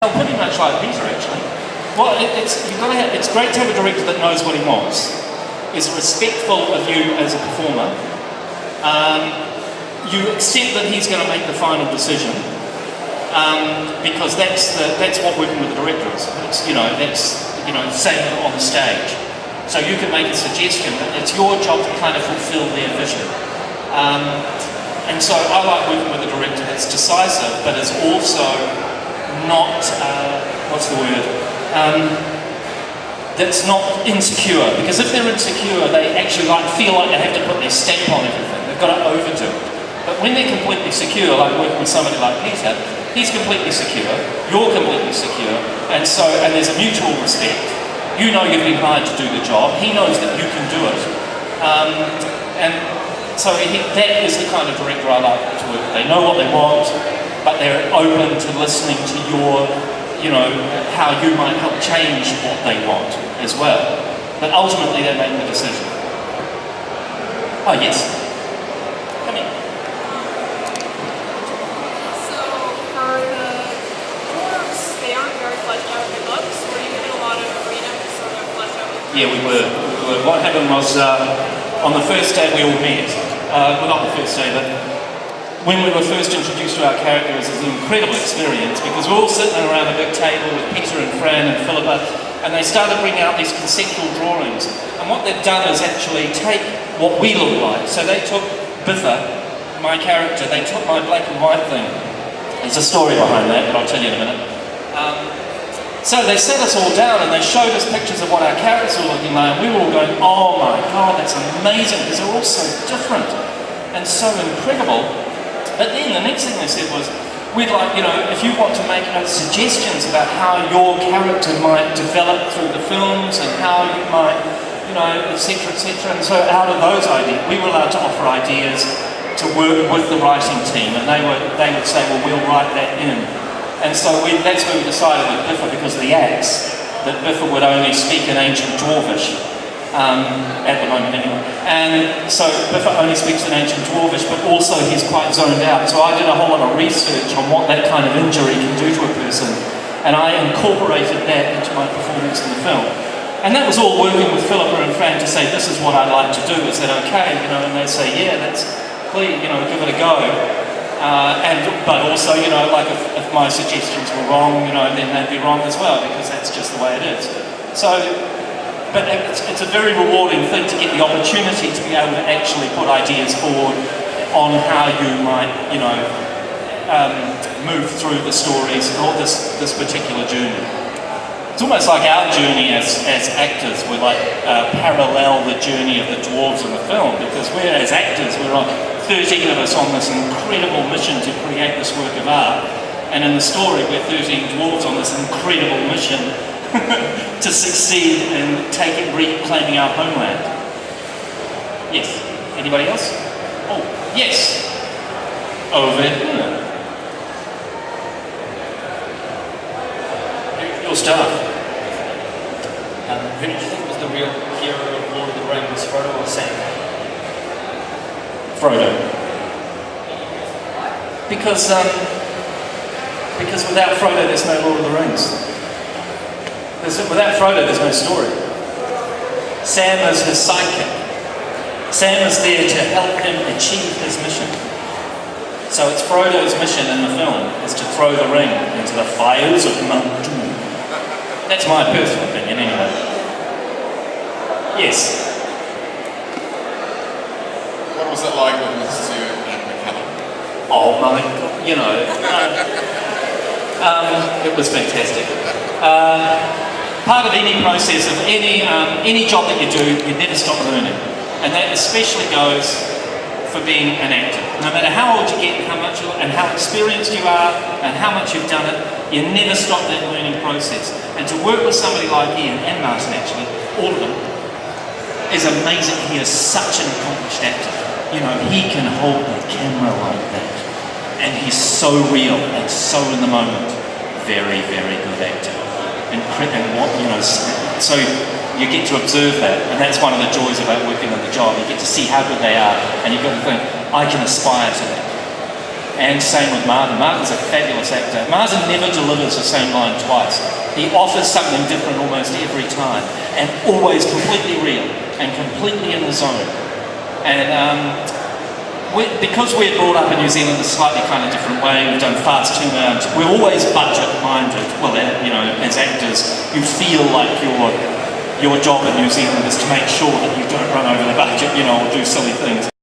Pretty much like Peter, actually. Well, it's great to have a director that knows what he wants, is respectful of you as a performer. You accept that he's going to make the final decision, because that's what working with the director is. It's same on the stage. So you can make a suggestion, but it's your job to kind of fulfill their vision. And so I like working with a director that's decisive, but is also not, that's not insecure. Because if they're insecure, they actually feel like they have to put their stamp on everything. They've got to overdo it. But when they're completely secure, like working with somebody like Peter, he's completely secure, you're completely secure, and there's a mutual respect. You know you've been hired to do the job, he knows that you can do it. That is the kind of director I like to work with. They know what they want, but they're open to listening to your, how you might help change what they want as well. But ultimately they make the decision. Oh yes. Come in. So for the dwarves, they aren't very fleshed out in the books, or you given a lot of freedom to sort of flesh out? Yeah, we were. What happened was on the first day we all met. Well, not the first day, but when we were first introduced to our characters, it was an incredible experience because we're all sitting around a big table with Peter and Fran and Philippa, and they started bringing out these conceptual drawings. And what they've done is actually take what we look like. So they took Biffa, my character, they took my black and white thing. There's a story behind that, but I'll tell you in a minute. So they sat us all down and they showed us pictures of what our characters were looking like, and we were all going, oh my God, that's amazing, because they're all so different and so incredible. But then the next thing they said was, we'd like, if you want to make suggestions about how your character might develop through the films and how you might, etc., etc. And so out of those ideas, we were allowed to offer ideas to work with the writing team, and they would say, well, we'll write that in. And so that's when we decided with Biffa, because of the axe, that Biffa would only speak in ancient Dwarvish, at the moment anyway. And so Biffa only speaks in ancient Dwarvish, but also he's quite zoned out. So I did a whole lot of research on what that kind of injury can do to a person, and I incorporated that into my performance in the film. And that was all working with Philippa and Fran to say, this is what I'd like to do. Is that okay? And they'd say, yeah, that's, please, give it a go. But also, if my suggestions were wrong, then they'd be wrong as well, because that's just the way it is. So, but it's a very rewarding thing to get the opportunity to be able to actually put ideas forward on how you might, move through the stories or this particular journey. It's almost like our journey as actors. We're parallel the journey of the dwarves in the film, because we're, as actors, we're on 13 of us on this incredible mission to create this work of art, and in the story we're 13 dwarves on this incredible mission to succeed in reclaiming our homeland. Yes. Anybody else? Oh, yes. Over here. Your staff. Who did you think was the real hero of Lord of the Rings, Frodo or Sam? Frodo. Because without Frodo there's no Lord of the Rings. Without Frodo there's no story. Sam is his sidekick. Sam is there to help him achieve his mission. So it's Frodo's mission in the film is to throw the ring into the fires of Mount Doom. That's my personal opinion anyway. Yes. What was it like with Mrs. Stewart and McCallum? Oh my God, it was fantastic. Part of any process of any job that you do, you never stop learning, and that especially goes for being an actor. No matter how old you get, and how experienced you are, and how much you've done it, you never stop that learning process. And to work with somebody like Ian and Martin, actually, all of them, is amazing. He is such an accomplished actor. He can hold the camera like that, and he's so real and so in the moment. Very, very good actor. So you get to observe that, and that's one of the joys about working on the job. You get to see how good they are, and you've got to think, I can aspire to that. And same with Martin. Martin's a fabulous actor. Martin never delivers the same line twice. He offers something different almost every time, and always completely real and completely in the zone. And because we're brought up in New Zealand a slightly kind of different way, we've done fast turnaround, we're always budget-minded. Well, you know, as actors, you feel like your job in New Zealand is to make sure that you don't run over the budget, you know, or do silly things.